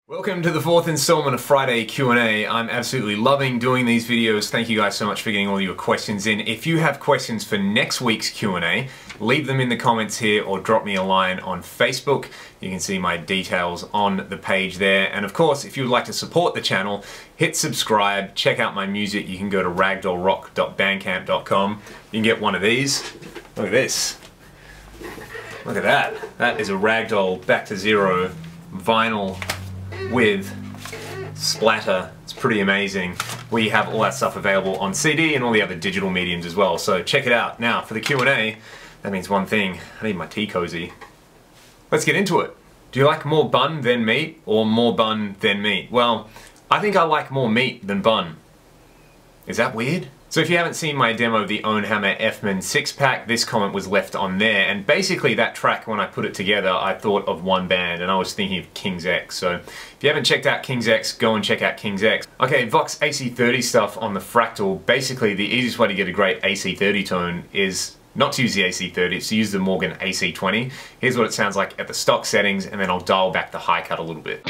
Welcome to the fourth installment of Friday Q&A. I'm absolutely loving doing these videos. Thank you guys so much for getting all your questions in. If you have questions for next week's Q&A, leave them in the comments here or drop me a line on Facebook. You can see my details on the page there. And of course, if you would like to support the channel, hit subscribe, check out my music. You can go to ragdollrock.bandcamp.com. You can get one of these. Look at this. Look at that. That is a Ragdoll Back to Zero vinyl with splatter. It's pretty amazing. We have all that stuff available on CD and all the other digital mediums as well, so check it out. Now for the Q&A, that means one thing: I need my tea cozy. Let's get into it. Do you like more bun than meat or more bun than meat? Well, I think I like more meat than bun. Is that weird? So if you haven't seen my demo of the Own Hammer Fman 6-pack, this comment was left on there, and basically that track, when I put it together, I thought of one band, and I was thinking of King's X. So if you haven't checked out King's X, go and check out King's X. Okay, Vox AC30 stuff on the Fractal. Basically, the easiest way to get a great AC30 tone is not to use the AC30, it's to use the Morgan AC20. Here's what it sounds like at the stock settings, and then I'll dial back the high cut a little bit.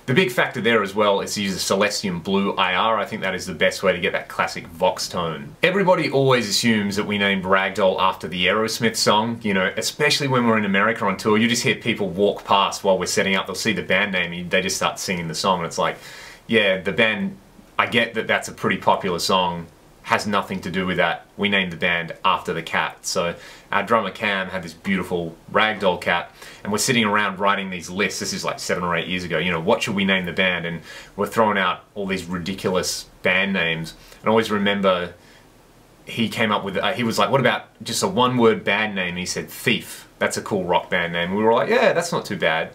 The big factor there as well is to use a Celestium Blue IR. I think that is the best way to get that classic Vox tone. Everybody always assumes that we named Ragdoll after the Aerosmith song, you know, especially when we're in America on tour. You just hear people walk past while we're setting up, they'll see the band name and they just start singing the song, and it's like, yeah, the band, I get that that's a pretty popular song, has nothing to do with that. We named the band after the cat. So our drummer Cam had this beautiful Ragdoll cat, and we're sitting around writing these lists. This is like 7 or 8 years ago. You know, what should we name the band? And we're throwing out all these ridiculous band names. And I always remember he came up with, he was like, what about just a one-word band name? And he said, Thief. That's a cool rock band name. And we were like, yeah, that's not too bad.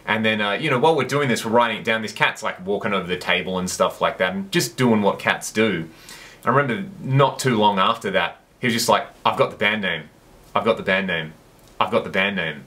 And then, you know, while we're doing this, we're writing it down. This cat's like walking over the table and stuff like that, and just doing what cats do. I remember not too long after that, he was just like, I've got the band name. I've got the band name. I've got the band name.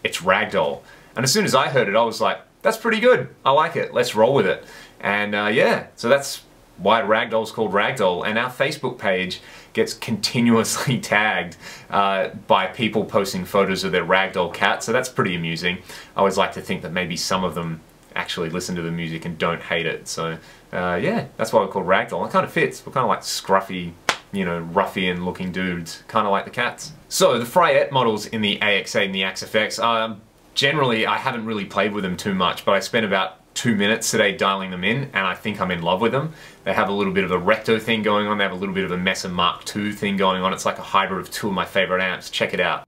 It's Ragdoll. And as soon as I heard it, I was like, that's pretty good. I like it. Let's roll with it. And yeah, so that's why Ragdoll's called Ragdoll. And our Facebook page gets continuously tagged by people posting photos of their Ragdoll cat. So that's pretty amusing. I always like to think that maybe some of them actually listen to the music and don't hate it. So yeah, that's why we're called Ragdoll. It kind of fits. We're kind of like scruffy, you know, ruffian looking dudes, kind of like the cats. So the Fryette models in the AX8 and the AxeFX, generally I haven't really played with them too much, but I spent about 2 minutes today dialing them in, and I think I'm in love with them. They have a little bit of a Recto thing going on. They have a little bit of a Mesa Mark II thing going on. It's like a hybrid of two of my favorite amps. Check it out.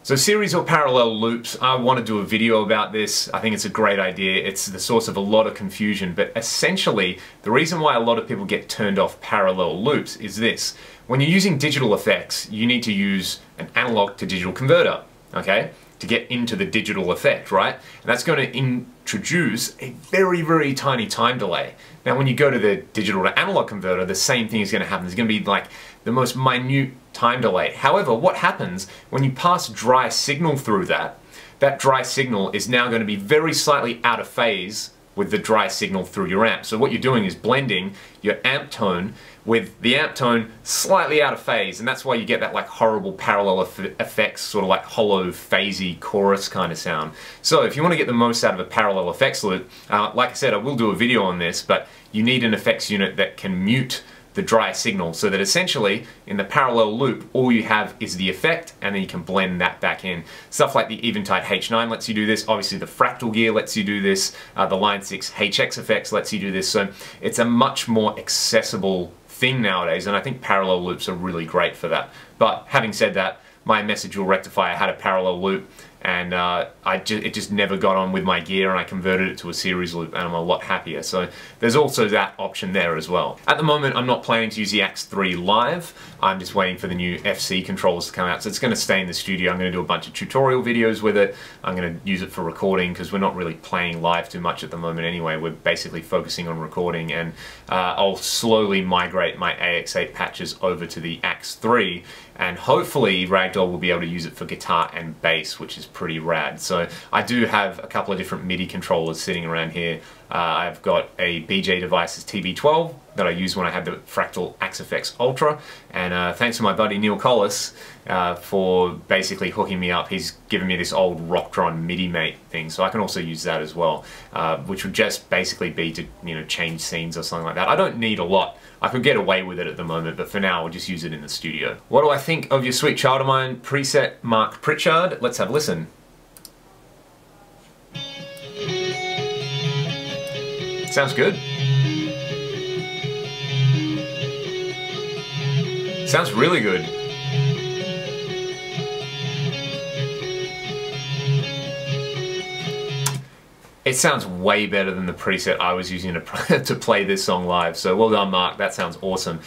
So series or parallel loops, I want to do a video about this. I think it's a great idea. It's the source of a lot of confusion, but essentially the reason why a lot of people get turned off parallel loops is this. When you're using digital effects, you need to use an analog to digital converter, okay, to get into the digital effect, right? And that's going to introduce a very, very tiny time delay. Now when you go to the digital to analog converter, the same thing is going to happen. There's going to be like the most minute time delay. However, what happens when you pass dry signal through that dry signal is now going to be very slightly out of phase with the dry signal through your amp. So what you're doing is blending your amp tone with the amp tone slightly out of phase, and that's why you get that like horrible parallel effects, sort of like hollow, phasey chorus kind of sound. So if you want to get the most out of a parallel effects loop, like I said, I will do a video on this, but you need an effects unit that can mute the dry signal, so that essentially in the parallel loop all you have is the effect and then you can blend that back in. Stuff like the Eventide H9 lets you do this, obviously the Fractal gear lets you do this, the Line 6 HXFX lets you do this, so it's a much more accessible thing nowadays, and I think parallel loops are really great for that. But having said that, my Message-All rectifier had a parallel loop, and it just never got on with my gear, and I converted it to a series loop and I'm a lot happier. So there's also that option there as well. At the moment I'm not planning to use the Axe3 live, I'm just waiting for the new FC controllers to come out, so it's going to stay in the studio. I'm going to do a bunch of tutorial videos with it, I'm going to use it for recording because we're not really playing live too much at the moment anyway, we're basically focusing on recording, and I'll slowly migrate my AX8 patches over to the Axe3, and hopefully Ragdoll will be able to use it for guitar and bass, which is pretty rad. So I do have a couple of different MIDI controllers sitting around here. I've got a BJ Devices TB12 that I used when I had the Fractal AxeFX Ultra, and thanks to my buddy Neil Collis for basically hooking me up. He's given me this old Rocktron MIDI Mate thing, so I can also use that as well, which would just basically be to, you know, change scenes or something like that. I don't need a lot. I could get away with it at the moment, but for now I'll just use it in the studio. What do I think of your sweet Shoutmon Preset, Mark Pritchard? Let's have a listen. Sounds good. Sounds really good. It sounds way better than the preset I was using to play this song live, so well done Mark, that sounds awesome.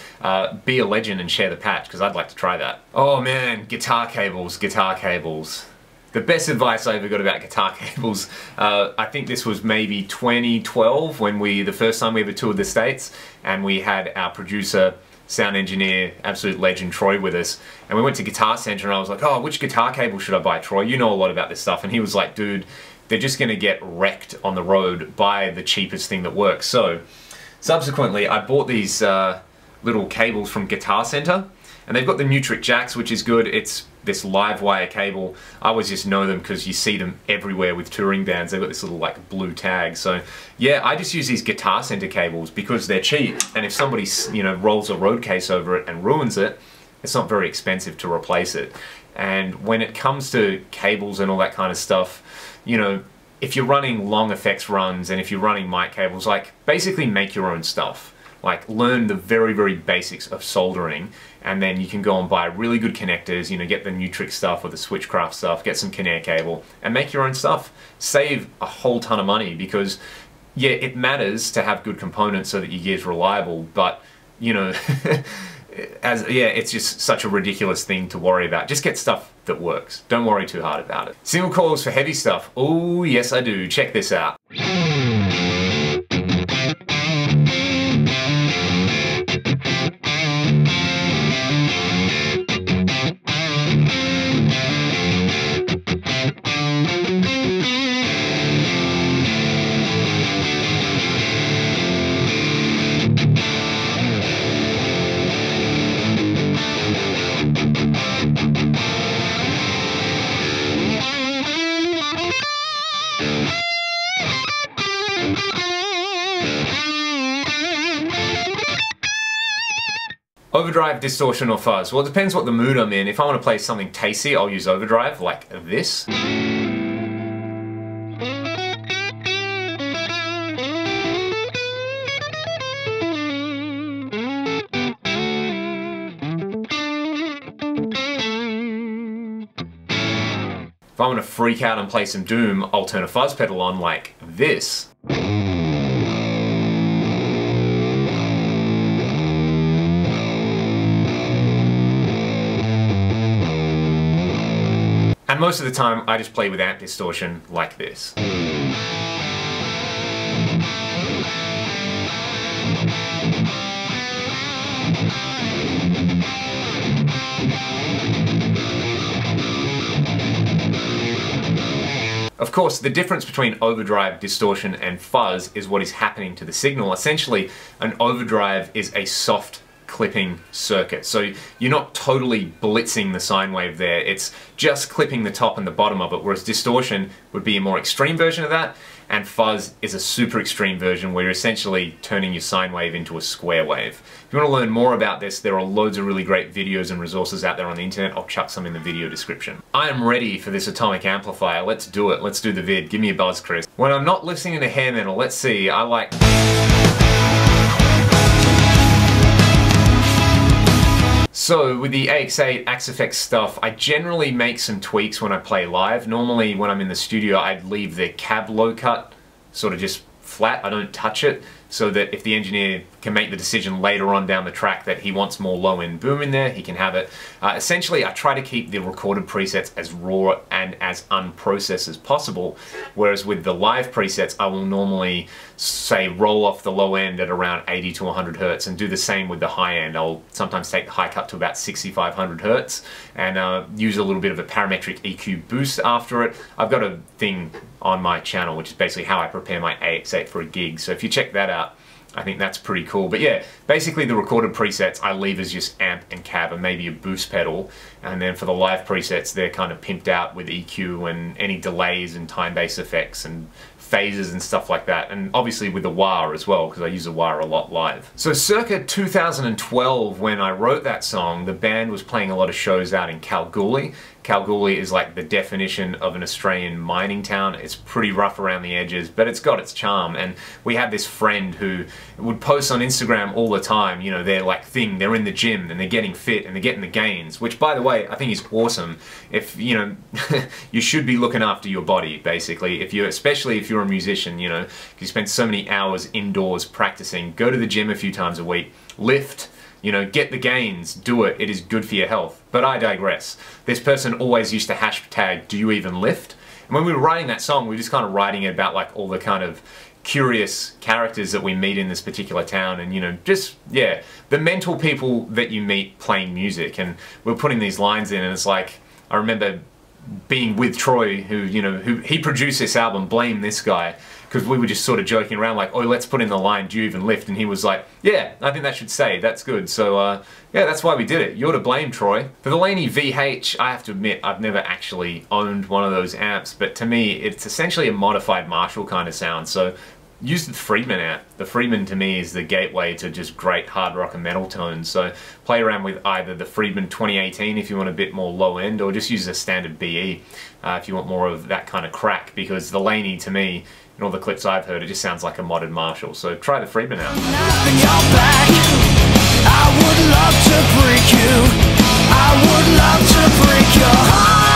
Be a legend and share the patch, because I'd like to try that. Oh man, guitar cables, guitar cables. The best advice I ever got about guitar cables, I think this was maybe 2012 when the first time we ever toured the States, and we had our producer, sound engineer, absolute legend Troy with us, and we went to Guitar Center and I was like, oh, which guitar cable should I buy, Troy? You know a lot about this stuff. And he was like, dude, they're just gonna get wrecked on the road. Buy the cheapest thing that works. So subsequently I bought these little cables from Guitar Center, and they've got the Nutric jacks, which is good. It's this live wire cable. I always just know them because you see them everywhere with touring bands. They've got this little like blue tag. So yeah, I just use these Guitar Center cables because they're cheap, and if somebody, you know, rolls a road case over it and ruins it, it's not very expensive to replace it. And when it comes to cables and all that kind of stuff, you know, if you're running long effects runs and if you're running mic cables, like basically make your own stuff. Like learn the very, very basics of soldering, and then you can go and buy really good connectors, you know, get the Nutric stuff or the Switchcraft stuff, get some Kinect cable and make your own stuff. Save a whole ton of money, because yeah, it matters to have good components so that your gear's reliable, but you know, it's just such a ridiculous thing to worry about. Just get stuff that works. Don't worry too hard about it. Single coils for heavy stuff. Oh yes I do. Check this out. Overdrive, distortion, or fuzz? Well, it depends what the mood I'm in. If I want to play something tasty, I'll use overdrive, like this. If I want to freak out and play some Doom, I'll turn a fuzz pedal on like this. And most of the time, I just play with amp distortion like this. Of course, the difference between overdrive, distortion, and fuzz is what is happening to the signal. Essentially, an overdrive is a soft clipping circuit. So you're not totally blitzing the sine wave there, it's just clipping the top and the bottom of it, whereas distortion would be a more extreme version of that, and fuzz is a super extreme version where you're essentially turning your sine wave into a square wave. If you want to learn more about this, there are loads of really great videos and resources out there on the internet. I'll chuck some in the video description. I am ready for this atomic amplifier. Let's do it. Let's do the vid. Give me a buzz, Chris. When I'm not listening to hair metal, let's see, I like... So with the AX8 AxeFX stuff, I generally make some tweaks when I play live. Normally when I'm in the studio, I'd leave the cab low cut sort of just flat. I don't touch it, so that if the engineer can make the decision later on down the track that he wants more low-end boom in there, he can have it. Essentially, I try to keep the recorded presets as raw and as unprocessed as possible, whereas with the live presets, I will normally, say, roll off the low end at around 80 to 100 hertz and do the same with the high end. I'll sometimes take the high cut to about 6500 hertz and use a little bit of a parametric EQ boost after it. I've got a thing on my channel, which is basically how I prepare my AX8 for a gig, so if you check that out, I think that's pretty cool. But yeah, basically the recorded presets I leave as just amp and cab and maybe a boost pedal, and then for the live presets they're kind of pimped out with EQ and any delays and time-based effects and phases and stuff like that, and obviously with the wah as well, because I use the wah a lot live. So circa 2012, when I wrote that song, the band was playing a lot of shows out in Kalgoorlie. Kalgoorlie is like the definition of an Australian mining town. It's pretty rough around the edges, but it's got its charm. And we had this friend who would post on Instagram all the time, you know, their like thing, they're in the gym and they're getting fit and they're getting the gains, which by the way, I think is awesome. If, you know, you should be looking after your body, basically. If you, especially if you're a musician, you know, you spend so many hours indoors practicing, go to the gym a few times a week, lift, you know, get the gains, do it, it is good for your health. But I digress. This person always used to hashtag, do you even lift? And when we were writing that song, we were just kind of writing it about like all the kind of curious characters that we meet in this particular town, and you know, just, yeah, the mental people that you meet playing music. And we're putting these lines in, and it's like, I remember being with Troy, who, you know, he produced this album, blame this guy, because we were just sort of joking around like, oh, let's put in the line, do you even lift? And he was like, yeah, I think that should say, that's good. So yeah, that's why we did it. You're to blame, Troy. For the Laney VH, I have to admit, I've never actually owned one of those amps, but to me, it's essentially a modified Marshall kind of sound. So use the Friedman amp. The Friedman to me is the gateway to just great hard rock and metal tones. So play around with either the Friedman 2018 if you want a bit more low end, or just use a standard BE if you want more of that kind of crack, because the Laney to me, in all the clips I've heard, it just sounds like a modern Marshall. So try the Friedman out. I would love to break you. I would love to break your heart.